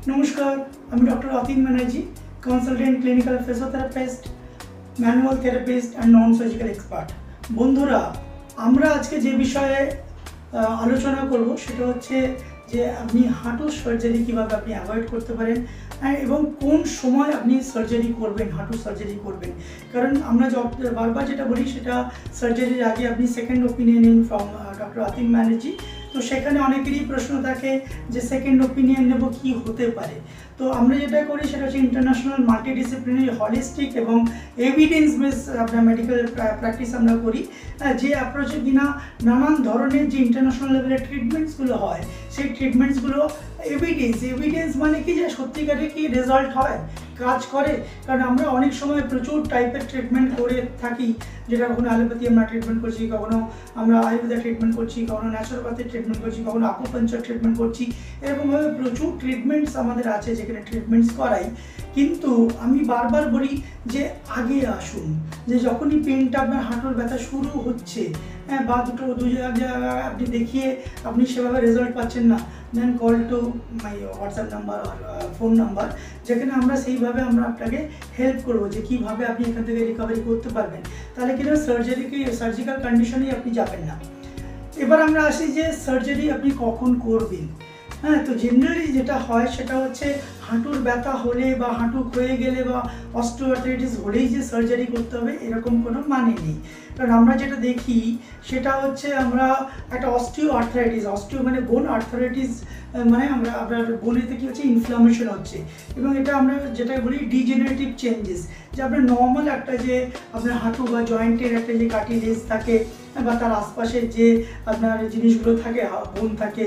নমস্কার, আমি doctor Atin Banerjee, consultant clinical physiotherapist, manual therapist and non surgical expert. বন্ধুরা, আমরা আজকে যে বিষয়ে আলোচনা করব সেটা হচ্ছে যে আপনি হাঁটুর সার্জারি কীভাবে আপনি অ্যাভয়েড করতে পারেন এবং কোন সময় আপনি সার্জারি করবেন, হাঁটুর সার্জারি করবেন। কারণ আমরা বারবার যেটা বলি সেটা সার্জারির আগে আপনি সেকেন্ড ওপিনিয়ন নিন ফ্রম ডক্টর অতীন ব্যানার্জি। তো সেখানে অনেকেরই প্রশ্ন থাকে যে সেকেন্ড ওপিনিয়ন নেব কী হতে পারে। তো আমরা যেটা করি সেটা হচ্ছে ইন্টারন্যাশনাল মাল্টিডিসিপ্লিনারি হলিস্টিক এবং এভিডেন্স বেস আপনার মেডিকেল প্র্যাকটিস আমরা করি, যে অ্যাপ্রোচে কিনা নানান ধরনের যে ইন্টারন্যাশনাল লেভেলের ট্রিটমেন্টসগুলো হয় সেই ট্রিটমেন্টসগুলো এভিডেন্স মানে কি, যে সত্যিকারে কি রেজাল্ট হয়, কাজ করে। কারণ আমরা অনেক সময় প্রচুর টাইপের ট্রিটমেন্ট করে থাকি, যেটা কখনো অ্যালোপ্যাথি আমরা ট্রিটমেন্ট করছি, কখনো আমরা আয়ুর্বেদা ট্রিটমেন্ট করছি, কখনো ন্যাচুরোপ্যাথি ট্রিটমেন্ট করছি, কখনো আকুপাঞ্চার ট্রিটমেন্ট করছি। এরকমভাবে প্রচুর ট্রিটমেন্টস আমাদের আছে যেখানে ট্রিটমেন্টস করাই। কিন্তু আমি বারবার বলি যে আগে আসুন, যে যখনই পেনটা আপনার হাঁটুর ব্যথা শুরু হচ্ছে, বা দু জায়গায় আপনি দেখিয়ে আপনি সেভাবে রেজাল্ট পাচ্ছেন না, then call to my WhatsApp number আর ফোন নাম্বার, যেখানে আমরা সেইভাবে আমরা আপনাকে হেল্প করবো যে কীভাবে আপনি এখান থেকে রিকভারি করতে পারবেন। তাহলে কিন্তু সার্জিক্যাল কন্ডিশনেই আপনি যাবেন না। এবার আমরা আসি যে সার্জারি আপনি কখন করবেন। তো জেনারেলি যেটা হয় সেটা হচ্ছে হাঁটুর ব্যথা হলে বা হাঁটু ক্ষয়ে গেলে বা অস্টিওআর্থ্রাইটিস হলেই যে সার্জারি করতে হবে এরকম কোনো মানে নেই। কারণ আমরা যেটা দেখি সেটা হচ্ছে আমরা একটা অস্টিও মানে বোন আর্থারাইটিস, মানে আমরা আপনার বোনেতে কী হচ্ছে, ইনফ্লামেশন হচ্ছে, এবং এটা আমরা যেটা বলি ডিজেনারেটিভ চেঞ্জেস, যে আপনার নর্মাল একটা যে আপনার হাঁটু বা জয়েন্টের একটা যে কার্টিলেজ থাকে বা তার আশপাশের যে আপনার জিনিসগুলো থাকে, বোন থাকে,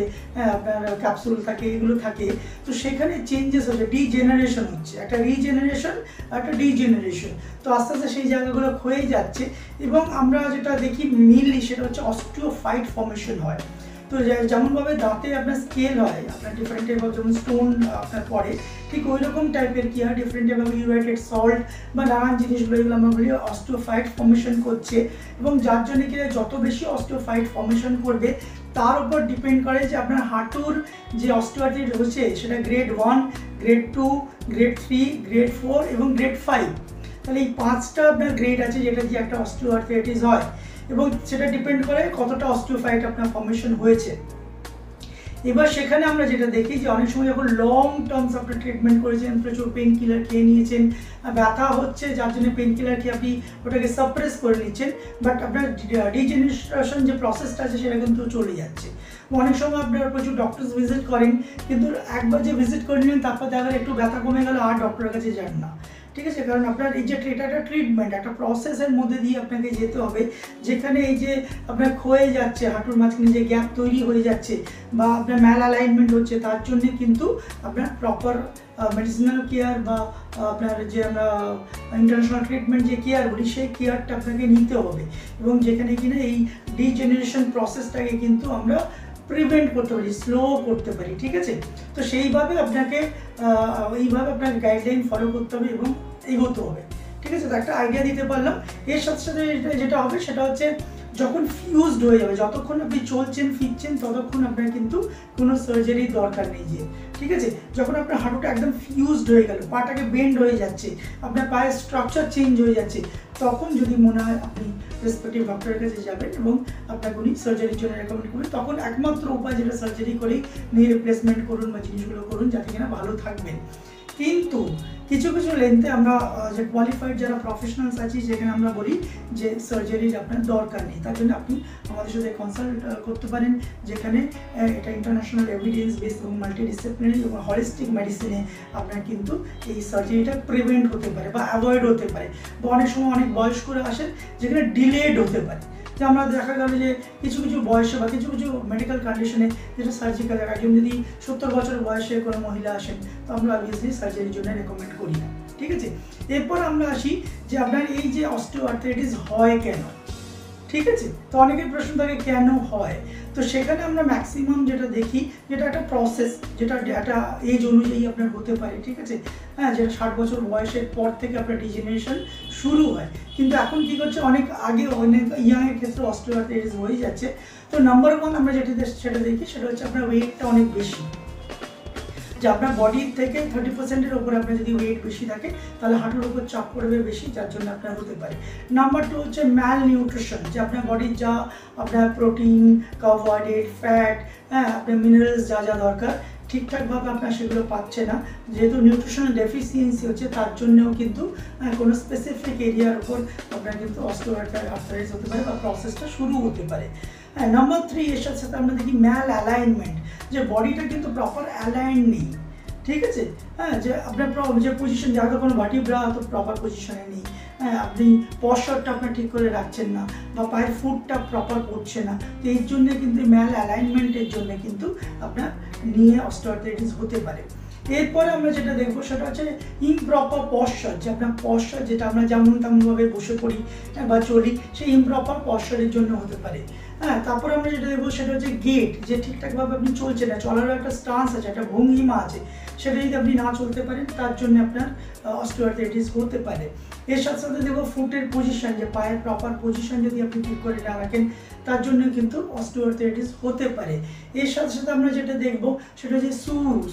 আপনার ক্যাপসুল থাকে, এগুলো থাকে, তো সেখানে চেঞ্জেস হচ্ছে, ডিজেনারেশন হচ্ছে, একটা রিজেনারেশন একটা ডিজেনারেশন। তো আস্তে আস্তে সেই জায়গাগুলো ক্ষয়ে যাচ্ছে, এবং আমরা যেটা দেখি মেনলি সেটা হচ্ছে অস্টিওফাইট ফর্মেশন হয়। তো যেমনভাবে দাঁতে আপনার স্কেল হয়, আপনার ডিফারেন্ট টাইপ অফ যেমন স্টোন আপনার পড়ে, ঠিক ওই রকম টাইপের কী হয়, ডিফারেন্ট টাইপ অফ ইউরাইটেড সল্ট বা নানান জিনিসগুলো, এগুলো আমরা বলি অস্টিওফাইট ফর্মেশন করছে। এবং যার জন্য কি যত বেশি অস্টিওফাইট ফর্মেশন করবে তার উপর ডিপেন্ড করে যে আপনার হাঁটুর যে অস্টিওআর্থ্রাইটিস হচ্ছে সেটা গ্রেড 1, গ্রেড 2, গ্রেড 3, গ্রেড 4 এবং গ্রেড 5। তাহলে এই 5টা আপনার গ্রেড আছে যেটা দিয়ে একটা অস্টিওআর্থ্রাইটিস হয়, এবং সেটা ডিপেন্ড করে কতটা অস্টিওফাইট আপনার ফর্মেশন হয়েছে। এবার সেখানে আমরা যেটা দেখি যে অনেক সময় যখন লং টার্মস আপনি ট্রিটমেন্ট করেছেন, প্রচুর পেন কিলার খেয়ে নিয়েছেন, ব্যথা হচ্ছে যার জন্য পেন কিলার খেয়ে আপনি ওটাকে সাপ্রেস করে নিচ্ছেন, বাট আপনার ডিজেনারেশন যে প্রসেসটা আছে সেটা কিন্তু চলে যাচ্ছে। অনেক সময় আপনারা প্রচুর ডক্টরস ভিজিট করেন, কিন্তু একবার যে ভিজিট করে নিলেন তারপর দেখা একটু ব্যথা কমে গেল আর ডক্টরের কাছে যান না, ঠিক আছে। কারণ আপনার এই যে এটা একটা ট্রিটমেন্ট, একটা প্রসেসের মধ্যে দিয়ে আপনাকে যেতে হবে, যেখানে এই যে আপনার ক্ষয়ে যাচ্ছে হাঁটুর মাঝখানে যে গ্যাপ তৈরি হয়ে যাচ্ছে বা আপনার ম্যাল অ্যালাইনমেন্ট হচ্ছে, তার জন্যে কিন্তু আপনার প্রপার মেডিসিনাল কেয়ার বা আপনার যে আমরা ইন্টারন্যাশনাল ট্রিটমেন্ট যে কেয়ার বলি সেই কেয়ারটা আপনাকে নিতে হবে, এবং যেখানে কিনা এই ডিজেনারেশন প্রসেসটাকে কিন্তু আমরা প্রিভেন্ট করতে পারি, স্লো করতে পারি, ঠিক আছে। তো সেইভাবে আপনাকে আপনাকে গাইডলাইন ফলো করতে হবে এবং এগোতে হবে, ঠিক আছে। তো একটা আইডিয়া দিতে পারলাম। এর সাথে সাথে যেটা হবে সেটা হচ্ছে যখন ফিউজড হয়ে যাবে, যতক্ষণ আপনি চলছেন ফিরছেন ততক্ষণ আপনার কিন্তু কোনো সার্জারির দরকার নেই, যে ঠিক আছে। যখন আপনার হাঁটুটা একদম ফিউজড হয়ে গেল, পাটাকে বেন্ড হয়ে যাচ্ছে, আপনার পায়ের স্ট্রাকচার চেঞ্জ হয়ে যাচ্ছে, তখন যদি মনে হয় আপনি রেসপেক্টিভ ডক্টরের কাছে যাবেন এবং আপনাকে উনি সার্জারির জন্য রেকমেন্ড করবেন। তখন একমাত্র উপায় যেটা সার্জারি করেই নিয়ে রিপ্লেসমেন্ট করুন বা জিনিসগুলো করুন যাতে কিনা ভালো থাকবেন। কিন্তু কিছু কিছু লেন্থে আমরা যে কোয়ালিফাইড যারা প্রফেশনালস আছি সেখানে আমরা বলি যে সার্জারির আপনার দরকার নেই, তার জন্য আপনি আমাদের সাথে কনসাল্ট করতে পারেন, যেখানে এটা ইন্টারন্যাশনাল এভিডেন্স বেস এবং মাল্টিডিসিপ্লিনারি এবং হলিস্টিক মেডিসিনে আপনার কিন্তু এই সার্জারিটা প্রিভেন্ট হতে পারে বা অ্যাভয়েড হতে পারে, বা অনেক সময় অনেক বয়স্করা আসেন যেখানে ডিলেড হতে পারে। যে আমরা দেখা গেল যে কিছু কিছু বয়সে বা কিছু কিছু মেডিকেল কন্ডিশনে যেটা সার্জিক্যাল, একজন যদি 70 বছর বয়সে কোনো মহিলা আসেন তো আমরা অবভিয়াসলি সার্জারির জন্য রেকমেন্ড করি না, ঠিক আছে। এরপর আমরা আসি যে আপনার এই যে অস্টিওআর্থ্রাইটিস হয় কেন, ঠিক আছে। তো অনেকের প্রশ্ন থাকে কেন হয়, তো সেখানে আমরা ম্যাক্সিমাম যেটা দেখি যেটা একটা প্রসেস, যেটা একটা এজ অনুযায়ী আপনার হতে পারে, ঠিক আছে। যেটা 60 বছর বয়সের পর থেকে আপনার ডিজেনারেশন শুরু হয়, কিন্তু এখন কী করছে অনেক আগে অনেক ইয়াংয়ের ক্ষেত্রে অস্টিওআর্থ্রাইটিস হয়ে যাচ্ছে। তো নাম্বার 1 আমরা সেটা দেখি সেটা হচ্ছে আপনার ওয়েটটা অনেক বেশি। যে আপনার বডির থেকে 30%-এর উপরে আপনার যদি ওয়েট বেশি থাকে তাহলে হাঁটুর উপর চাপ পড়বে বেশি, যার জন্য আপনার হতে পারে। নাম্বার 2 হচ্ছে ম্যাল নিউট্রিশন, যে আপনার বডির যা আপনার প্রোটিন, কার্বোহাইড্রেট, ফ্যাট, হ্যাঁ আপনার মিনারেলস যা যা দরকার ঠিকঠাকভাবে আপনার সেগুলো পাচ্ছে না, যেহেতু নিউট্রিশনাল ডেফিসিয়েন্সি হচ্ছে, তার জন্যও কিন্তু কোনো স্পেসিফিক এরিয়ার উপর আপনার কিন্তু অস্টিওআর্থ্রাইটিস হতে পারে বা প্রসেসটা শুরু হতে পারে। হ্যাঁ, নাম্বার 3 এর সাথে সাথে আমরা দেখি ম্যাল অ্যালাইনমেন্ট, যে বডিটা কিন্তু প্রপার অ্যালাইন নেই, ঠিক আছে। হ্যাঁ, যে আপনার যে পজিশন, যারা কোনো ভার্টিব্রা তো প্রপার পজিশনে নেই, হ্যাঁ আপনি পশ্চারটা আপনার ঠিক করে রাখছেন না বা পায়ের ফুটটা প্রপার পড়ছে না, তো এর জন্য কিন্তু ম্যাল অ্যালাইনমেন্টের জন্য কিন্তু আপনার নিয়ে অস্টিওআর্থ্রাইটিস হতে পারে। এরপরে আমরা যেটা দেখবো সেটা হচ্ছে ইমপ্রপার পশ্চার, যে আপনার পশ্চার যেটা আমরা যেমন তেমনভাবে বসে পড়ি বা চলি, সেই ইমপ্রপার পশ্চারের জন্য হতে পারে। হ্যাঁ, তারপরে আমরা যেটা দেখবো সেটা হচ্ছে গেট, যে ঠিকঠাকভাবে আপনি চলছে না, চলারও একটা স্টান্স আছে, একটা ভঙ্গিমা আছে, সেটা যদি আপনি না চলতে পারেন তার জন্য আপনার অস্টিওআর্থ্রাইটিস হতে পারে। এর সাথে সাথে দেখবো ফুটের পজিশন, যে পায়ের প্রপার পজিশন যদি আপনি ঠিক করে না রাখেন তার জন্য কিন্তু অস্টিওআর্থ্রাইটিস হতে পারে। এর সাথে সাথে আমরা যেটা দেখবো সেটা হচ্ছে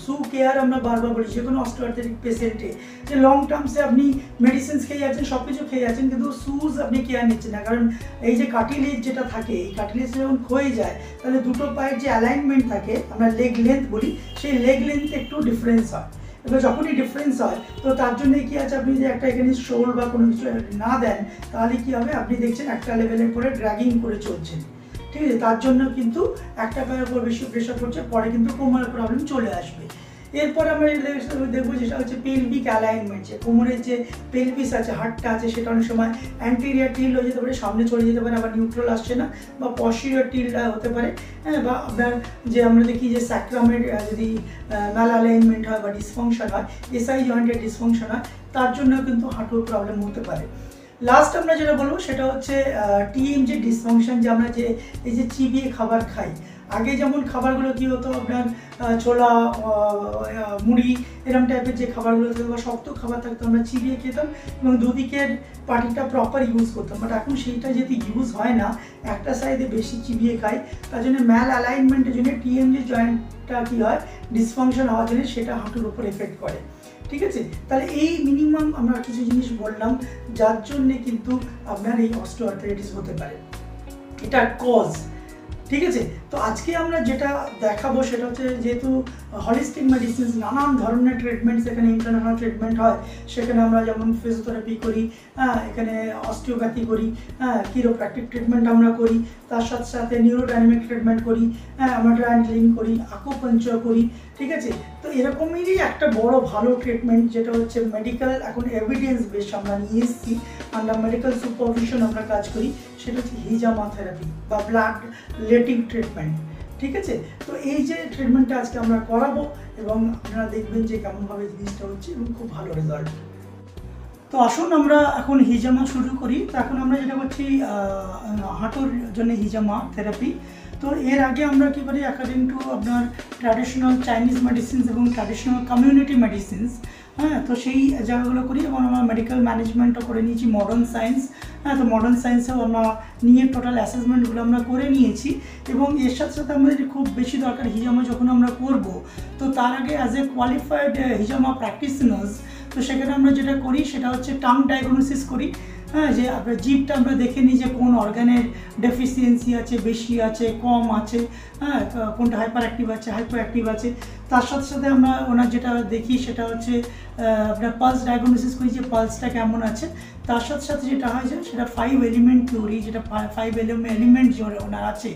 শু কেয়ার, আমরা বারবার বলি যে কোনো অস্টিওআর্থ্রাইটিক পেশেন্টে, যে লং টার্মসে আপনি মেডিসিনস খেয়ে যাচ্ছেন, সব কিছু খেয়ে যাচ্ছেন, কিন্তু শুজ আপনি কেয়ার নিচ্ছেন না, কারণ এই যে কার্টিলেজ যেটা থাকে, এই কার্টিলেজ যখন ক্ষয়ে যায় তাহলে দুটো পায়ের যে অ্যালাইনমেন্ট থাকে, আমরা লেগ লেন্থ বলি, সেই লেগ লেন্থে একটু ডিফারেন্স হয়। এবার যখনই ডিফারেন্স হয় তো তার জন্য কি আছে, আপনি যদি একটা এখানে শোল বা কোনো কিছু না দেন তাহলে কি হবে, আপনি দেখছেন একটা লেভেলের পরে ড্র্যাগিং করে চলছেন, ঠিক আছে, তার জন্য কিন্তু একটা পায়ের উপর বেশি প্রেশার পড়ছে, পরে কিন্তু কোমরের প্রবলেম চলে আসবে। এরপর আমরা দেখবো যেটা হচ্ছে পেলভিক অ্যালাইনমেন্ট, যে কোমরের যে পেলভিস আছে, হাড়টা আছে, সেটা অনেক সময় অ্যান্টেরিয়র টিল হয়ে যেতে পারে, সামনে চলে যেতে পারে, আবার নিউট্রাল আসছে না, বা পস্টেরিয়র টিলটা হতে পারে। হ্যাঁ, বা আপনার যে আমরা দেখি যে স্যাক্রামের যদি ম্যাল অ্যালাইনমেন্ট হয় বা ডিসফাংশন হয়, এসআই জয়েন্টের ডিসফাংশন হয়, তার জন্য কিন্তু হাঁটুর প্রবলেম হতে পারে। লাস্ট আমরা যেটা বলবো সেটা হচ্ছে টিএমজি ডিসফাংশন, যে আমরা যে এই যে চিবিয়ে খাবার খাই, আগে যেমন খাবারগুলো কী হতো, আপনার ছোলা, মুড়ি, এরকম টাইপের যে খাবারগুলো থাকতো বা শক্ত খাবার থাকতো, আমরা চিবিয়ে খেতাম এবং দুদিকের পার্টিটা প্রপার ইউজ করতাম, বাট এখন সেইটা যেহেতু ইউজ হয় না, একটা সাইডে বেশি চিবিয়ে খাই, তার জন্য ম্যাল অ্যালাইনমেন্টের জন্য টিএমজি জয়েন্টটা কী হয়, ডিসফাংশন হওয়ার জন্য সেটা হাঁটুর উপর এফেক্ট করে, ঠিক আছে। তাহলে এই মিনিমাম আমরা কিছু জিনিস বললাম যার জন্যে কিন্তু আপনার এই অস্টিওআর্থ্রাইটিস হতে পারে, এটা কজ, ঠিক আছে। তো আজকে আমরা যেটা দেখাবো সেটা হচ্ছে, যেহেতু হলিস্টিক মেডিসিনস, নানান ধরনের ট্রিটমেন্টস এখানে ইন্টারনাল ট্রিটমেন্ট হয়, সেখানে আমরা যেমন ফিজিওথেরাপি করি, হ্যাঁ এখানে অস্টিওপ্যাথি করি, হ্যাঁ কিরোপ্র্যাকটিক ট্রিটমেন্ট আমরা করি, তার সাথে সাথে নিউরোডাইনামিক ট্রিটমেন্ট করি, হ্যাঁ আমরা ট্রায়াঙ্গলিং করি, আকুপাঞ্চার করি, ঠিক আছে। তো এরকমই একটা বড় ভালো ট্রিটমেন্ট যেটা হচ্ছে মেডিকেল, এখন এভিডেন্স বেস আমরা নিয়ে এসেছি, আন্ডার মেডিকেল সুপারভিশন আমরা কাজ করি, সেটা হচ্ছে হিজামা থেরাপি বা ব্লাড লেটিং ট্রিটমেন্ট, ঠিক আছে। তো এই যে ট্রিটমেন্টটা আজকে আমরা করাবো এবং আপনারা দেখবেন যে কেমনভাবে জিনিসটা হচ্ছে এবং খুব ভালো রেজাল্ট। তো আসুন আমরা এখন হিজামা শুরু করি। তো এখন আমরা যেটা করছি হাঁটুর জন্য হিজামা থেরাপি। তো এর আগে আমরা কী করি, অ্যাকর্ডিং টু আপনার ট্র্যাডিশনাল চাইনিজ মেডিসিনস এবং ট্র্যাডিশনাল কমিউনিটি মেডিসিনস, হ্যাঁ তো সেই জায়গাগুলো করি এবং আমরা মেডিকেল ম্যানেজমেন্টও করে নিয়েছি, মডার্ন সায়েন্স, হ্যাঁ তো মডার্ন সায়েন্সেও আমরা নিয়ে টোটাল অ্যাসেসমেন্টগুলো আমরা করে নিয়েছি। এবং এর সাথে সাথে আমাদের খুব বেশি দরকার হিজামা যখন আমরা করব, তো তার আগে অ্যাজ এ কোয়ালিফাইড হিজামা প্র্যাকটিশনার্স, তো সেখানে আমরা যেটা করি সেটা হচ্ছে টাং ডায়াগনোসিস করি, হ্যাঁ যে আপনার জিভটা আমরা দেখে নিই যে কোন অর্গানের ডেফিসিয়েন্সি আছে, বেশি আছে, কম আছে, হ্যাঁ কোনটা হাইপার অ্যাক্টিভ আছে, হাইপার অ্যাক্টিভ আছে। তার সাথে সাথে আমরা ওনার যেটা দেখি সেটা হচ্ছে আপনার পালস ডায়াগনোসিস করি যে পালসটা কেমন আছে। তার সাথে সাথে যেটা হয় যে সেটা 5 এলিমেন্ট থিওরি, যেটা 5 এলিমেন্ট যে ওনার আছে,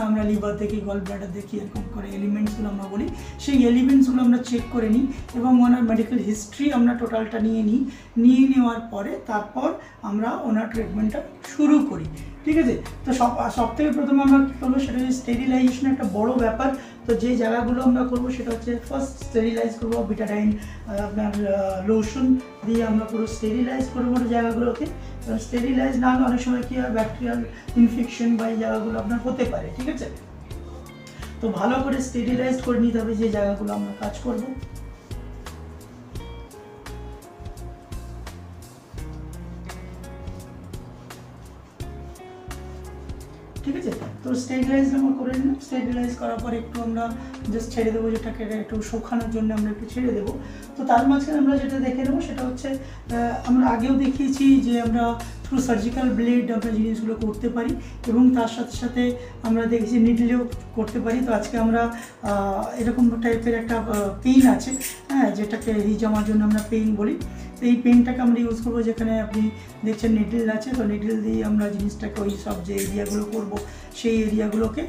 আমরা লিভার দেখি, গল ব্লাডার দেখি, এরকম করে এলিমেন্টসগুলো আমরা বলি, সেই এলিমেন্টসগুলো আমরা চেক করে নিই এবং ওনার মেডিকেল হিস্ট্রি আমরা টোটালটা নিয়ে নেওয়ার পরে তারপর আমরা ওনার ট্রিটমেন্টটা শুরু করি, ঠিক আছে। তো সব থেকে প্রথমে আমরা কী করবো সেটা হচ্ছে স্টেরিলাইজেশন, একটা বড় ব্যাপার। তো যে জায়গাগুলো আমরা করবো সেটা হচ্ছে ফার্স্ট স্টেরিলাইজ করবো, বিটাডাইন আপনার লোশন দিয়ে আমরা পুরো স্টেরিলাইজ করবো জায়গাগুলোকে। স্টেরিলাইজ না হলে অনেক সময় কী হয়, ব্যাকটেরিয়াল ইনফেকশন বা এই জায়গাগুলো আপনার হতে পারে, ঠিক আছে। তো ভালো করে স্টেরিলাইজ করে নিতে হবে যে জায়গাগুলো আমরা কাজ করবো। ঠিক আছে, তো স্টেরিলাইজ আমরা করে নিলাম। স্টেরিলাইজ করার পর একটু আমরা জাস্ট ছেড়ে দেবো, যেটাকে একটু শুকানোর জন্য আমরা একটু ছেড়ে দেবো। তো তার মাঝখানে আমরা যেটা দেখে নেবো সেটা হচ্ছে আমরা আগেও দেখিয়েছি যে আমরা থ্রু সার্জিক্যাল ব্লেড আমরা জিনিসগুলো করতে পারি এবং তার সাথে সাথে আমরা দেখেছি নিডলেও করতে পারি। তো আজকে আমরা এরকম টাইপের একটা পেন আছে, হ্যাঁ, যেটাকে হিজামার জন্য আমরা পেন বলি। তো এই পেনটাকে আমরা ইউজ করবো, যেখানে আপনি দেখছেন নিডল আছে। তো নিডল দিয়ে আমরা জিনিসটাকে ওই সব যে এরিয়াগুলো করবো সেই এরিয়াগুলোকে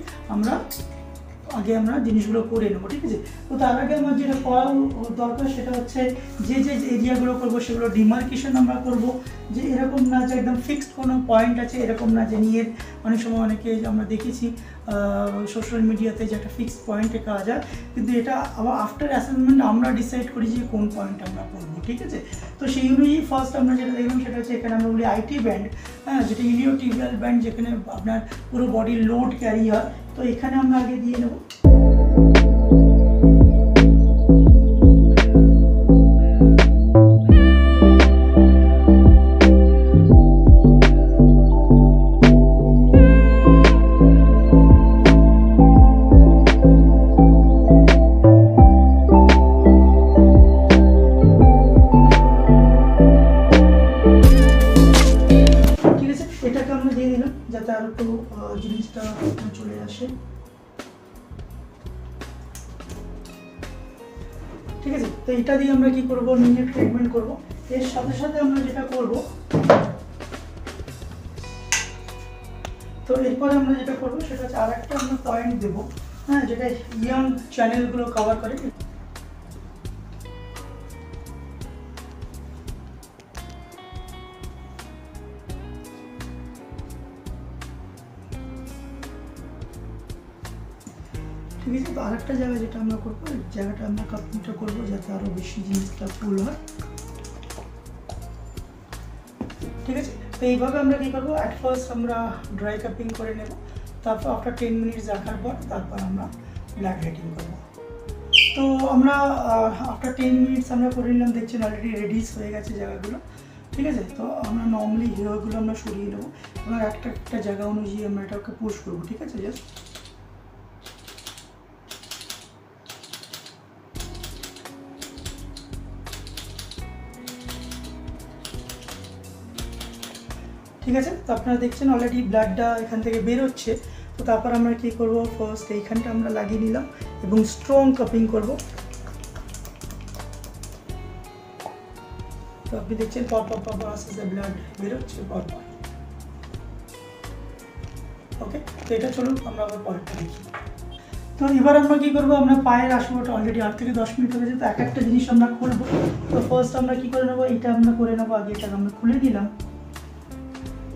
আমরা জিনিসগুলো করে নেবো, ঠিক আছে। তো তার আগে আমার যেটা করা দরকার সেটা হচ্ছে যে এরিয়াগুলো করবো সেগুলো ডিমার্কেশন আমরা করবো, যে এরকম না যে একদম ফিক্সড কোনো পয়েন্ট আছে, এরকম না যে নিয়ে অনেক সময় অনেকে আমরা দেখেছি সোশ্যাল মিডিয়াতে যে একটা ফিক্সড পয়েন্টে কাজ হয়, কিন্তু এটা আবার আফটার অ্যাসাইনমেন্ট আমরা ডিসাইড করি যে কোন পয়েন্ট আমরা করবো, ঠিক আছে। তো সেই অনুযায়ী ফার্স্ট আমরা যেটা দেখলাম সেটা হচ্ছে এখানে আমরা বলি আইটি ব্যান্ড, হ্যাঁ, যেটা ইলিওটিবিয়াল ব্যান্ড, যেখানে আপনার পুরো বডির লোড ক্যারি হয়। তো এখানে আমরা আগে দিয়ে নেব। এটাকে আমরা দিয়ে দিলাম যাতে আরো একটু জিনিসটা চলে আসে, ঠিক আছে। তো এটা দিয়ে আমরা কি করব, নিয়ে ট্রিটমেন্ট করব। এর সাথে সাথে আমরা যেটা করব, তো এরপরে আমরা যেটা করব সেটা হচ্ছে আর একটা আমরা পয়েন্ট দেবো, হ্যাঁ, যেটা ইয়াং চ্যানেলগুলো কভার করে। ঠিক আছে। তো আরেকটা জায়গা যেটা আমরা করবো, জায়গাটা আমরা কাপিংটা করবো যাতে আরো বেশি জিনিসটা ফুল হয়, ঠিক আছে। তো এইভাবে আমরা কি করবো, অ্যাট ফার্স্ট আমরা ড্রাই কাপিং করে নেব, তারপর আফটার 10 মিনিটস রাখার পর তারপর আমরা ব্ল্যাক লাইটিং করবো। তো আমরা আফটার 10 মিনিটস আমরা করে নিলাম, দেখছেন অলরেডি রেডিস হয়ে গেছে জায়গাগুলো, ঠিক আছে। তো আমরা নর্মালি হেয়ারগুলো আমরা সরিয়ে নেবো এবং একটা একটা জায়গা অনুযায়ী আমরা এটাকে পুশ করবো, ঠিক আছে। জাস্ট ঠিক আছে। তো আপনারা দেখছেন অলরেডি ব্লাডটা এখান থেকে বেরোচ্ছে। তো তারপর আমরা কি করব, ফার্স্ট এইখানটা আমরা লাগিয়ে নিলাম এবং স্ট্রং কাপিং করব। তো আপনি দেখছেন পরপর আস্তে আস্তে ব্লাড বেরোচ্ছে পরপর, ওকে। তো এটা চলুন আমরা আবার পরেরটা দেখি। তো এবার আমরা কি করব, আমরা পায়ের আসবোটা অলরেডি 8 থেকে 10 মিনিট হয়ে গেছে। তো এক একটা জিনিস আমরা খুলবো। তো ফার্স্ট আমরা কি করে নেবো, এটা আমরা করে নেবো আগে, এটাকে আমরা খুলে নিলাম,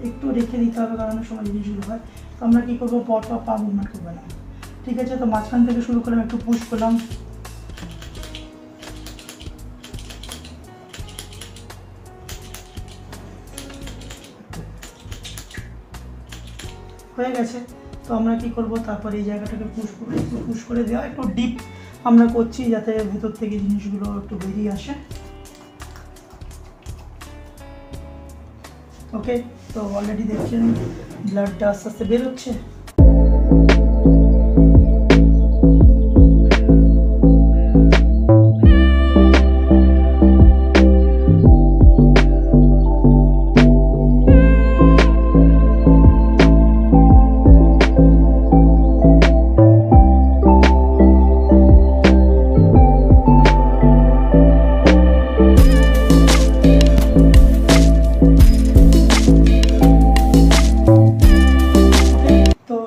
একটু রেখে দিতে হবে কারণ অনেক সময় জিনিসগুলো হয়। তো আমরা কী করবো, পরপর পা মুভমেন্ট করবো না, ঠিক আছে। তো মাঝখান থেকে শুরু করলাম, একটু পুশ করলাম, হয়ে গেছে। তো আমরা কি করব, তারপর এই জায়গাটাকে পুশ করে দেওয়া, একটু ডিপ আমরা করছি যাতে ভেতর থেকে জিনিসগুলো একটু বেরিয়ে আসে, ওকে। তো অলরেডি দেখছেন ব্লাডটা আস্তে আস্তে বেরোচ্ছে।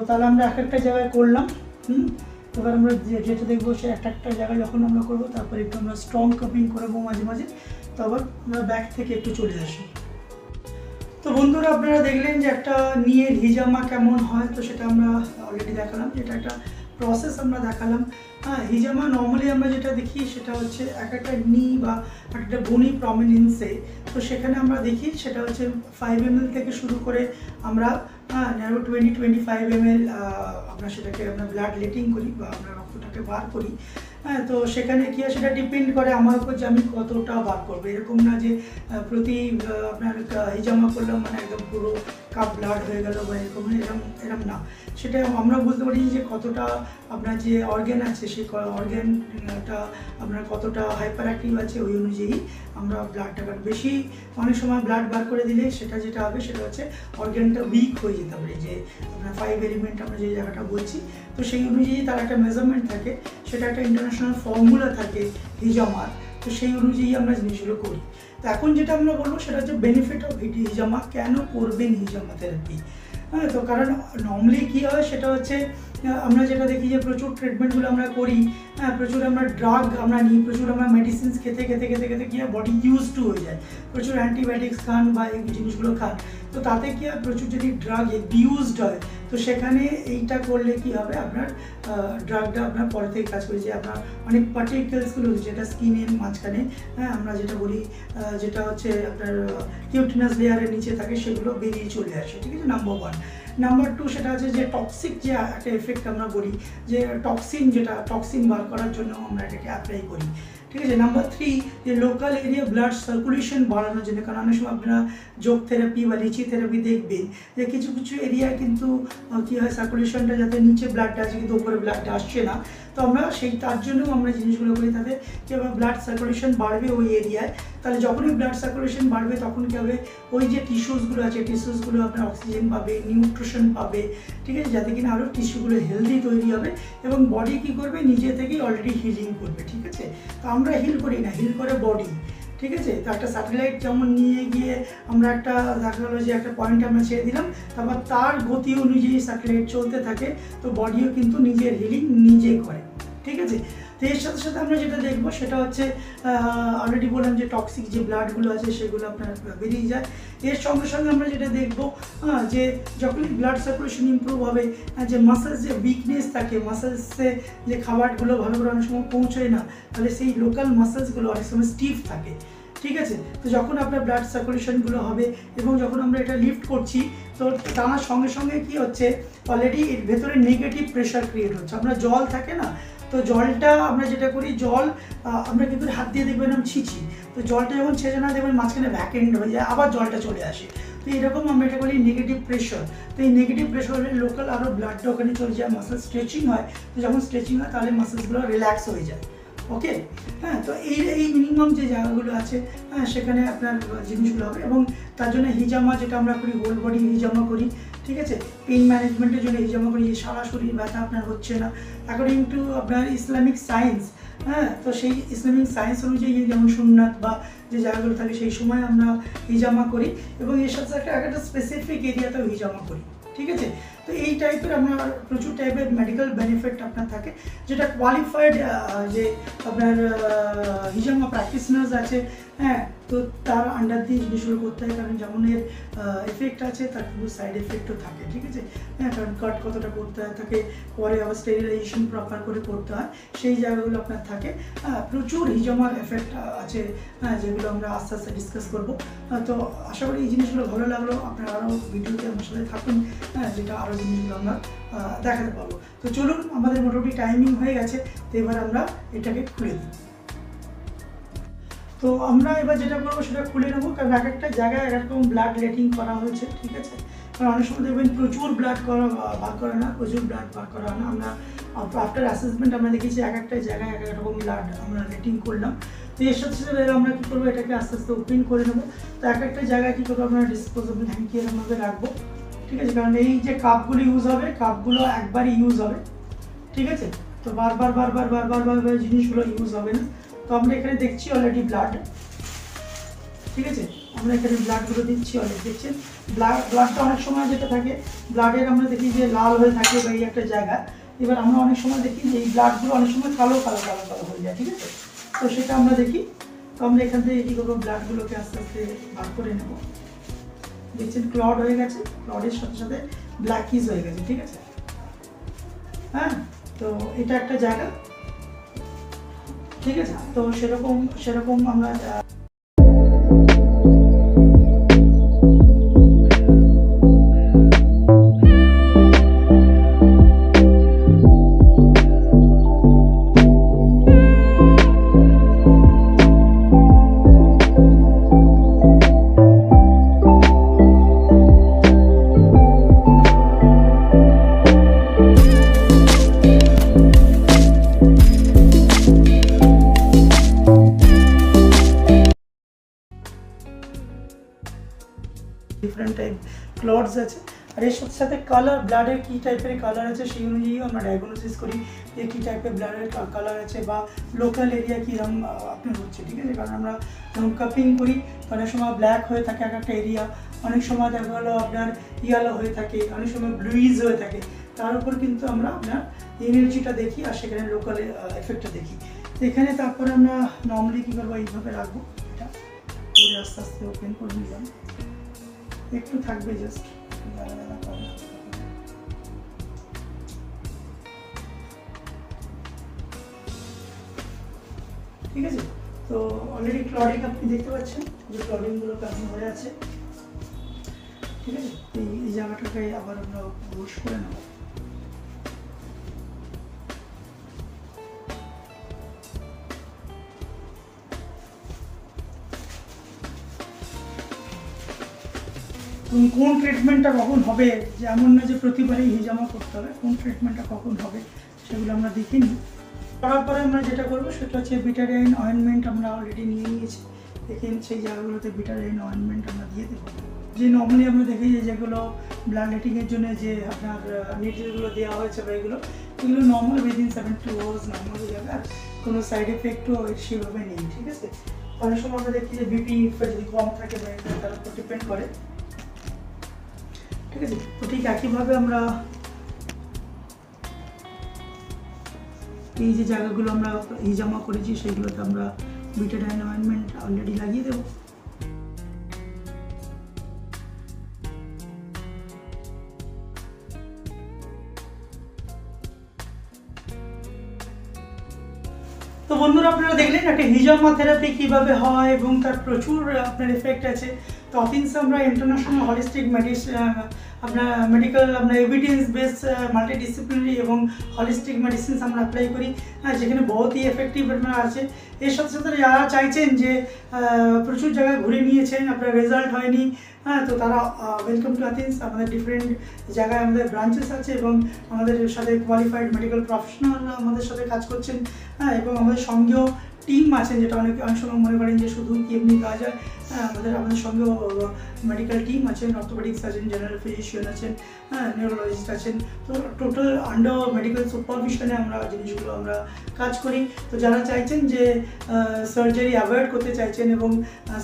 তাহলে আমরা এক একটা জায়গায় করলাম, এবার আমরা যেটা দেখবো সে একটা একটা জায়গায় যখন আমরা করবো তারপরে একটু আমরা স্ট্রং কাপিং করবো মাঝে মাঝে, তারপর আমরা ব্যাক থেকে একটু চলে আসি। তো বন্ধুরা আপনারা দেখলেন যে একটা নিয়ের হিজামা কেমন হয়, তো সেটা আমরা অলরেডি দেখালাম, যেটা একটা প্রসেস আমরা দেখালাম। হ্যাঁ, হিজামা নর্মালি আমরা যেটা দেখি সেটা হচ্ছে এক একটা নি বা একটা বনি প্রমিনেন্সে, তো সেখানে আমরা দেখি সেটা হচ্ছে 5 ml থেকে শুরু করে আমরা 20-25 ml আমরা সেটাকে আমরা ব্লাড লেটিং করি বা আমরা রক্তটাকে বার করি। হ্যাঁ, তো সেখানে কি হয় সেটা ডিপেন্ড করে আমার উপর যে আমি কতটা বার করবো, এরকম না যে প্রতি আপনার হিজামা করলাম মানে একদম পুরো কাপ ব্লাড হয়ে গেল বা এরকম এরকম এরকম না, সেটা আমরা বুঝতে পারি যে কতটা আপনার যে অর্গ্যান আছে সেই অর্গ্যানটা আপনার কতটা হাইপার অ্যাক্টিভ আছে, ওই অনুযায়ী আমরা ব্লাডটা বেশি অনেক সময় ব্লাড বার করে দিলে সেটা যেটা হবে সেটা হচ্ছে অর্গ্যানটা উইক হয়ে যেতে পারে, যে আপনার 5 এলিমেন্ট আমরা যে জায়গাটা বলছি, তো সেই অনুযায়ী তার একটা মেজারমেন্ট থাকে, সেটা একটা ইন্টারন্যাশনাল ফর্মুলা থাকে হিজামার, তো সেই অনুযায়ী আমরা জিনিসগুলো করি। তো এখন যেটা আমরা বলবো সেটা হচ্ছে বেনিফিট অফ হিজামা, কেন করবেন হিজামা থেরাপি। হ্যাঁ, তো কারণ নর্মালি কী হয় সেটা হচ্ছে আমরা যেটা দেখি যে প্রচুর ট্রিটমেন্টগুলো আমরা করি, হ্যাঁ প্রচুর আমরা ড্রাগ আমরা নিই, প্রচুর আমরা মেডিসিনস খেতে খেতে খেতে খেতে কী হয় বডি ইউজ টু হয়ে যায়, প্রচুর অ্যান্টিবায়োটিক্স খান বা এই জিনিসগুলো খান, তো তাতে কী হয় প্রচুর যদি ড্রাগ ইউজড হয়, তো সেখানে এইটা করলে কি হবে আপনার ড্রাগটা আপনার পরে থেকে কাজ করে, যে আপনার অনেক পার্টিকেলসগুলো যেটা স্কিনের মাঝখানে, হ্যাঁ আমরা যেটা বলি যেটা হচ্ছে আপনার কিউটিনাস লেয়ারের নিচে থাকে, সেগুলো বেরিয়ে চলে আসে, ঠিক আছে, নাম্বার 1। নাম্বার 2 সেটা হচ্ছে যে টক্সিক যে একটা এফেক্ট আমরা বলি, যে টক্সিন বার করার জন্য আমরা এটাকে অ্যাপ্লাই করি, ঠিক আছে। নাম্বার 3 যে লোকাল এরিয়া ব্লাড সার্কুলেশন বাড়ানোর জন্য, কারণ অনেক সময় আপনারা যোগ থেরাপি বা লিচি থেরাপি দেখবেন যে কিছু কিছু এরিয়ায় কিন্তু কী হয় সার্কুলেশনটা যাতে নিচে ব্লাডটা আছে কিন্তু উপরে ব্লাডটা আসছে না, তো আমরা তার জন্যও আমরা জিনিসগুলো করি, তাতে কী হবে ব্লাড সার্কুলেশন বাড়বে ওই এরিয়ায়, তাহলে যখনই ব্লাড সার্কুলেশন বাড়বে তখন কী হবে ওই যে টিস্যুসগুলো আছে টিস্যুসগুলো আপনার অক্সিজেন পাবে, নিউট্রিশন পাবে, ঠিক আছে, যাতে কিনা আরও টিস্যুগুলো হেলদি তৈরি হবে এবং বডি কী করবে নিজে থেকেই অলরেডি হিলিং করবে, ঠিক আছে। তো আমরা হিল করি না, হিল করে বডি, ঠিক আছে। তো একটা স্যাটেলাইট যেমন নিয়ে গিয়ে আমরা একটা দেখা গেলো যে একটা পয়েন্ট আমরা ছেড়ে দিলাম, তারপর তার গতি অনুযায়ী স্যাটেলাইট চলতে থাকে, তো বডিও কিন্তু নিজের হিলিং নিজে করে, ঠিক আছে। তো এর সাথে সাথে আমরা যেটা দেখবো সেটা হচ্ছে অলরেডি বললাম যে টক্সিক যে ব্লাডগুলো আছে সেগুলো আপনার বেরিয়ে যায়। এর সঙ্গে সঙ্গে আমরা যেটা দেখবো যে যখনই ব্লাড সার্কুলেশন ইমপ্রুভ হবে, যে মাসেলস যে উইকনেস থাকে, মাসেলসে যে খাবারগুলো ভালো করে অনেক সময় পৌঁছয় না, তাহলে সেই লোকাল মাসেলসগুলো অনেক সময় স্টিফ থাকে, ঠিক আছে। তো যখন আপনার ব্লাড সার্কুলেশনগুলো হবে এবং যখন আমরা এটা লিফট করছি, তো টানার সঙ্গে সঙ্গে কী হচ্ছে অলরেডি এর ভেতরে নেগেটিভ প্রেশার ক্রিয়েট হচ্ছে। আমরা জল থাকে না, তো জলটা আমরা যেটা করি জল আমরা কিন্তু হাত দিয়ে দেখবেন আমি ছিঁচি, তো জলটা যখন ছেঁচে না দেখবেন মাঝখানে ভ্যাকেন্ট হয়ে যায়, আবার জলটা চলে আসে, তো এরকম আমরা এটা বলি নেগেটিভ প্রেশার। তো এই নেগেটিভ প্রেশার হলে লোকাল আরও ব্লাডটা ওখানে চলে যায়, মাসেল স্ট্রেচিং হয়, তো যখন স্ট্রেচিং হয় তাহলে মাসেলসগুলো রিল্যাক্স হয়ে যায়, ওকে। হ্যাঁ, তো এই মিনিমাম যে জায়গাগুলো আছে, হ্যাঁ সেখানে আপনার জিনিসগুলো হবে এবং তার জন্য হিজামা যেটা আমরা করি হোল বডি হিজামা করি, ঠিক আছে। পেইন ম্যানেজমেন্টের জন্য হিজামা করি, যে সারা শরীর ব্যথা আপনার হচ্ছে না অ্যাকর্ডিং টু আপনার ইসলামিক সায়েন্স, হ্যাঁ তো সেই ইসলামিক সায়েন্স অনুযায়ী যেমন সুন্নাত বা যে জায়গাগুলো থাকে সেই সময় আমরা হিজামা করি এবং এর সাথে একটা স্পেসিফিক এরিয়াতেও হিজামা করি, ঠিক আছে। তো এই টাইপের আপনার প্রচুর টাইপের মেডিকেল বেনিফিট আপনার থাকে, যেটা কোয়ালিফাইড যে আপনার হিজামা প্র্যাকটিশনার্স আছে, হ্যাঁ তো তার আন্ডার দিয়ে জিনিসগুলো করতে হয়, কারণ যেমন এর এফেক্ট আছে তার কিন্তু সাইড এফেক্টও থাকে, ঠিক আছে। হ্যাঁ, কারণ কাট কতটা করতে হয় থাকে, পরে আবার স্টেরিলাইজেশন প্রপার করে করতে হয়, সেই জায়গাগুলো আপনার থাকে। হ্যাঁ, প্রচুর হিজামার এফেক্ট আছে, হ্যাঁ যেগুলো আমরা আস্তে আস্তে ডিসকাস করবো। তো আশা করি এই জিনিসগুলো ভালো লাগলো, আপনারা আরও ভিডিওতে আমার সাথে থাকুন, হ্যাঁ যেটা আরও জিনিসগুলো আমরা দেখাতে পারবো। তো চলুন, আমাদের মোটামুটি টাইমিং হয়ে গেছে, তো এবার আমরা এটাকে খুলে দিই। তো আমরা এবার যেটা করবো সেটা খুলে নেবো, কারণ এক একটা জায়গায় এরকম ব্লাড রেটিং করা হয়েছে, ঠিক আছে। কারণ অনেক সময় দেখবেন প্রচুর ব্লাড বার করা না, প্রচুর ব্লাড বার করা না, আমরা আফটার অ্যাসেসমেন্ট আমরা দেখেছি এক একটা জায়গায় এক এক রকম ব্লাড আমরা রেটিং করলাম। তো এর সাথে সাথে আমরা কী করবো এটাকে আস্তে আস্তে ওপেন করে নেবো। তো এক একটা জায়গায় কী করবো আমরা ডিসপোজেবল হ্যাঙ্কি এরকমভাবে রাখবো, ঠিক আছে, কারণ এই যে কাপগুলো ইউজ হবে, কাপগুলো একবারই ইউজ হবে, ঠিক আছে। তো বারবার জিনিসগুলো ইউজ হবে না। তো আমরা এখানে দেখছি অলরেডি ব্লাড, ঠিক আছে, আমরা এখানে ব্লাডগুলো দিচ্ছি অলরেডি, দেখছেন ব্লাডটা অনেক সময় যেটা থাকে ব্লাডের আমরা দেখি যে লাল হয়ে থাকে বা এই একটা জায়গা, এবার আমরা অনেক সময় দেখি যে এই ব্লাডগুলো অনেক সময় কালো হয়ে যায়, ঠিক আছে। তো সেটা আমরা দেখি, তো আমরা এখান থেকে কী করবো ব্লাডগুলোকে আস্তে আস্তে বার করে নেব। দেখছেন ক্লড হয়ে গেছে, ক্লডের সাথে সাথে ব্ল্যাকিজ হয়ে গেছে, ঠিক আছে। হ্যাঁ, তো এটা একটা জায়গা, ঠিক আছে। তো সেরকম আমরা ডিফারেন্ট টাইপ ক্লটস আছে। আর এর সাথে সাথে কালার, ব্লাডের কী টাইপের কালার আছে সেই অনুযায়ীও আমরা ডায়াগনোসিস করি যে কী টাইপের ব্লাডের কালার আছে বা লোকাল এরিয়া কীরকম আপনার হচ্ছে, ঠিক আছে। কারণ আমরা যখন কাপিং করি অনেক সময় ব্ল্যাক হয়ে থাকে এক একটা এরিয়া, অনেক সময় দেখা গেলো আপনার ইয়েলো হয়ে থাকে, অনেক সময় ব্লুইজ হয়ে থাকে। তার উপর কিন্তু আমরা আপনার এনার্জিটা দেখি আর সেখানে লোকাল এফেক্টটা দেখি। তো এখানে তারপরে আমরা নর্মালি কী করবো, এইভাবে রাখবো, এটা করে আস্তে আস্তে ওপেন করে নিলাম, একটু থাকবে জাস্ট ঠিক আছে। তো অলরেডি ক্লডিং আপনি দেখতে পাচ্ছেন যে ক্লডিংগুলো কেমন হয়ে আছে, ঠিক আছে। এই জায়গাটাকে আবার আমরা ওয়াশ করে নেব। কোন ট্রিটমেন্টটা কখন হবে, যে এমন না যে প্রতিবারই হিজামা করতে হবে, কোন ট্রিটমেন্টটা কখন হবে সেগুলো আমরা দেখে নিই। করার পরে আমরা যেটা করবো সেটা হচ্ছে বিটাডিন অয়েনমেন্ট আমরা অলরেডি নিয়ে নিয়েছি। দেখেন সেই জায়গাগুলোতে বিটাডিন অয়েনমেন্ট আমরা দিয়ে দেবো। যে নর্মালি আমরা দেখি যে যেগুলো ব্লাড লেটিংয়ের জন্য যে আপনার নিডলগুলো দেওয়া হয়েছে বা এগুলো নর্মাল উইদিন 72 আওয়ার্স নর্মাল হয়ে যাবে, আর কোনো সাইড এফেক্টও সেভাবে নেই, ঠিক আছে। অনেক সময় আমরা দেখি যে বিপি যদি কম থাকে বা তার উপর ডিপেন্ড করে, ঠিক আছে। তো ঠিক একইভাবে আমরা এই যে জায়গাগুলো আমরা হিজামা করেছি সেইগুলোতে আমরা বিটাডিন অয়েনমেন্ট অলরেডি লাগিয়ে দেবো। তো বন্ধুরা আপনারা দেখলেন একটা হিজামা থেরাপি কীভাবে হয় এবং তার প্রচুর আপনার এফেক্ট আছে। তো অথিন্স আমরা ইন্টারন্যাশনাল হলিস্টিক আপনার মেডিকেল আপনার এভিডেন্স বেস মাল্টিডিসিপ্লিনারি এবং হলিস্টিক মেডিসিনস আমরা অ্যাপ্লাই করি, হ্যাঁ, যেখানে বহুতই এফেক্টিভ আছে। এর সাথে সাথে যারা চাইছেন যে প্রচুর জায়গায় ঘুরে নিয়েছেন আপনার রেজাল্ট হয়নি, হ্যাঁ, তো তারা ওয়েলকাম টু অথিন্স। আমাদের ডিফারেন্ট জায়গায় আমাদের ব্রাঞ্চেস আছে এবং আমাদের সাথে কোয়ালিফাইড মেডিকেল প্রফেশনালরা আমাদের সাথে কাজ করছেন, হ্যাঁ, এবং আমাদের সঙ্গেও টিম আছেন, যেটা অনেক সময় মনে করেন যে শুধু কি এমনি কাজ হয়, হ্যাঁ, আমাদের সঙ্গেও মেডিকেল টিম আছেন, অর্থোপেডিক্স আছেন, জেনারেল ফিজিশিয়ান আছেন, হ্যাঁ, নিউরোলজিস্ট আছেন। তো টোটাল আন্ডার মেডিকেল সুপারভিশনে আমরা জিনিসগুলো আমরা কাজ করি। তো যারা চাইছেন যে সার্জারি অ্যাভয়েড করতে চাইছেন এবং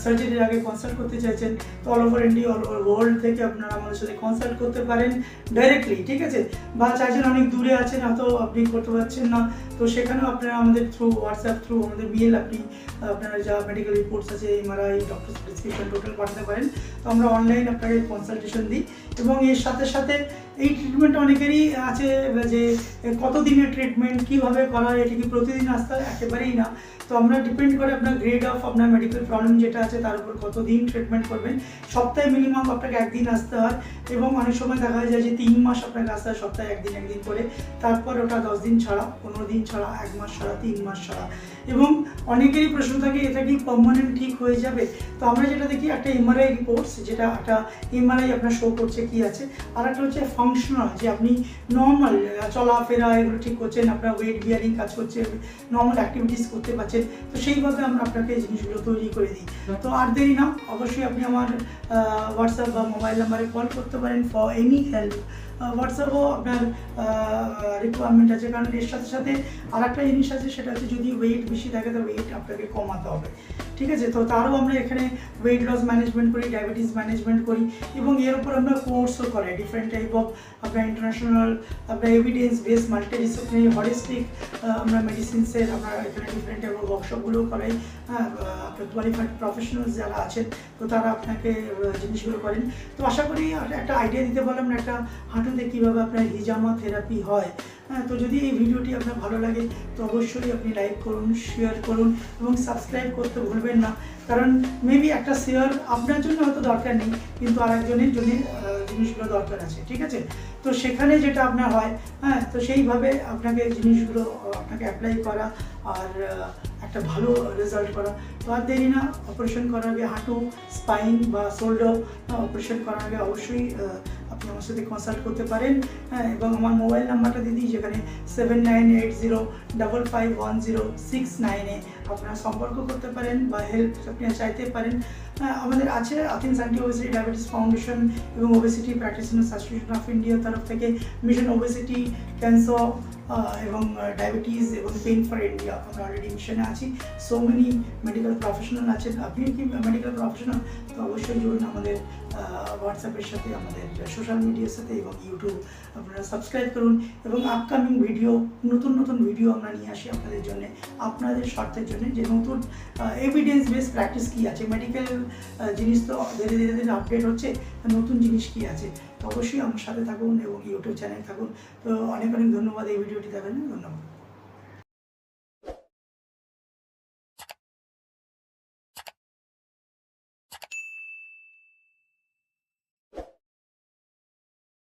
সার্জারির আগে কনসাল্ট করতে চাইছেন, তো all over India all over world থেকে আপনারা আমাদের সাথে কনসাল্ট করতে পারেন ডাইরেক্টলি, ঠিক আছে। বা চাইছেন অনেক দূরে আছেন হয়তো আপনি করতে পারছেন না, তো সেখানেও আপনারা আমাদের থ্রু হোয়াটসঅ্যাপ থ্রু আমাদের মেল আপনি আপনারা যা মেডিকেল রিপোর্টস আছে, এমআরআই, ডক্টর প্রেসক্রিপশন টোটাল পাঠাতে পারেন। তো আমরা অনলাইন আপনাকে কনসালটেশন দিই এবং এর সাথে সাথে এই ট্রিটমেন্ট অনেকেরই আছে যে কতদিনের ট্রিটমেন্ট কীভাবে করা হয়, এটা কি প্রতিদিন আসতে হয়, একেবারেই না। তো আমরা ডিপেন্ড করে আপনার গ্রেড অফ আপনার মেডিকেল প্রবলেম যেটা আছে তার উপর কতদিন ট্রিটমেন্ট করবেন। সপ্তাহে মিনিমাম আপনাকে একদিন আসতে হয় এবং অনেক সময় দেখা যায় যে 3 মাস আপনাকে আসতে হয় সপ্তাহে একদিন করে, তারপর ওটা 10 দিন ছাড়া, 15 দিন ছাড়া, 1 মাস ছাড়া, 3 মাস ছাড়া। এবং অনেকেরই প্রশ্ন থাকে এটা কি পার্মানেন্ট ঠিক হয়ে যাবে। তো আমরা যেটা দেখি একটা এমআরআই রিপোর্টস, যেটা একটা এমআরআই আপনার শো করছে কি আছে, আর একটা হচ্ছে ফাংশনাল, যে আপনি নর্মাল চলাফেরা এগুলো ঠিক করছেন, আপনার ওয়েট বিয়ারিং কাজ করছে, নর্মাল অ্যাক্টিভিটিস করতে পারছেন। তো সেইভাবে আমরা আপনাকে জিনিসগুলো তৈরি করে দিই। তো আর দেরি না, অবশ্যই আপনি আমার হোয়াটসঅ্যাপ বা মোবাইল নাম্বারে কল করতে পারেন ফর এনি হেল্প। হোয়াটসঅ্যাপও আপনার রিকোয়ারমেন্ট আছে, কারণ এর সাথে সাথে আর একটা জিনিস আছে, সেটা হচ্ছে যদি ওয়েট বেশি থাকে তো ওয়েট আপনাকে কমাতে হবে, ঠিক আছে। তো তারও আমরা এখানে ওয়েট লস ম্যানেজমেন্ট করি, ডায়াবেটিস ম্যানেজমেন্ট করি এবং এর উপর আমরা কোর্সও করাই ডিফারেন্ট টাইপ অফ আপনার ইন্টারন্যাশনাল আপনার এভিডেন্স বেস মাল্টিডিসিপ্লিনারি হলিস্টিক আমরা মেডিসিনসের আমরা এখানে ডিফারেন্ট টাইপ অফ ওয়ার্কশপগুলোও করাই, হ্যাঁ, আপনার কোয়ালিফাইড প্রফেশনালস যারা আছেন তো তারা আপনাকে জিনিসগুলো করেন। তো আশা করি একটা আইডিয়া দিতে পারলাম একটা হাঁটুতে কীভাবে আপনার হিজামা থেরাপি হয়। হ্যাঁ, তো যদি এই ভিডিওটি আপনার ভালো লাগে তো অবশ্যই আপনি লাইক করুন, শেয়ার করুন এবং সাবস্ক্রাইব করতে ভুলবেন না, কারণ মেবি একটা শেয়ার আপনার জন্য হয়তো দরকার নেই কিন্তু আরেকজনের জন্য জিনিসগুলো দরকার আছে, ঠিক আছে। তো সেখানে যেটা আপনার হয়, হ্যাঁ, তো সেইভাবে আপনাকে জিনিসগুলো আপনাকে অ্যাপ্লাই করা আর একটা ভালো রেজাল্ট করা। তো আর দেরি না, অপারেশন করার আগে হাঁটু, স্পাইন বা শোল্ডার অপারেশন করার আগে অবশ্যই আপনি আমার সাথে কনসাল্ট করতে পারেন, হ্যাঁ। এবং আমার মোবাইল নাম্বারটা দিয়ে দিই, যেখানে 7980551069 আপনারা সম্পর্ক করতে পারেন বা হেল্প আপনারা চাইতে পারেন। আমাদের আছে Athens anti obesity diabetes foundation এবং ওবেসিটি প্র্যাকটিশনার্স অ্যাসোসিয়েশন অফ ইন্ডিয়ার তরফ থেকে মিশন ওবেসিটি, ক্যান্সার এবং ডায়াবেটিস এবং পেইন ফর ইন্ডিয়া আমরা অলরেডি মিশনে আছি। সো মেনি মেডিকেল প্রফেশনাল আছেন। আপনিও কি মেডিকেল প্রফেশনাল? তো অবশ্যই জুড়ুন আমাদের হোয়াটসঅ্যাপের সাথে, আমাদের সোশ্যাল মিডিয়ার সাথে এবং ইউটিউব আপনারা সাবস্ক্রাইব করুন। এবং আপকামিং ভিডিও, নতুন নতুন ভিডিও আমরা নিয়ে আসি আপনাদের জন্য, আপনাদের স্বার্থের জন্য, যে নতুন এভিডেন্স বেস প্র্যাকটিস কী আছে। মেডিকেল জিনিস তো ধীরে ধীরে ধীরে আপডেট হচ্ছে, নতুন জিনিস কী আছে। তো অবশ্যই আমার সাথে থাকুন এবং ইউটিউব চ্যানেল থাকুন। তো অনেক অনেক ধন্যবাদ এই ভিডিওটি দেখার জন্য। ধন্যবাদ।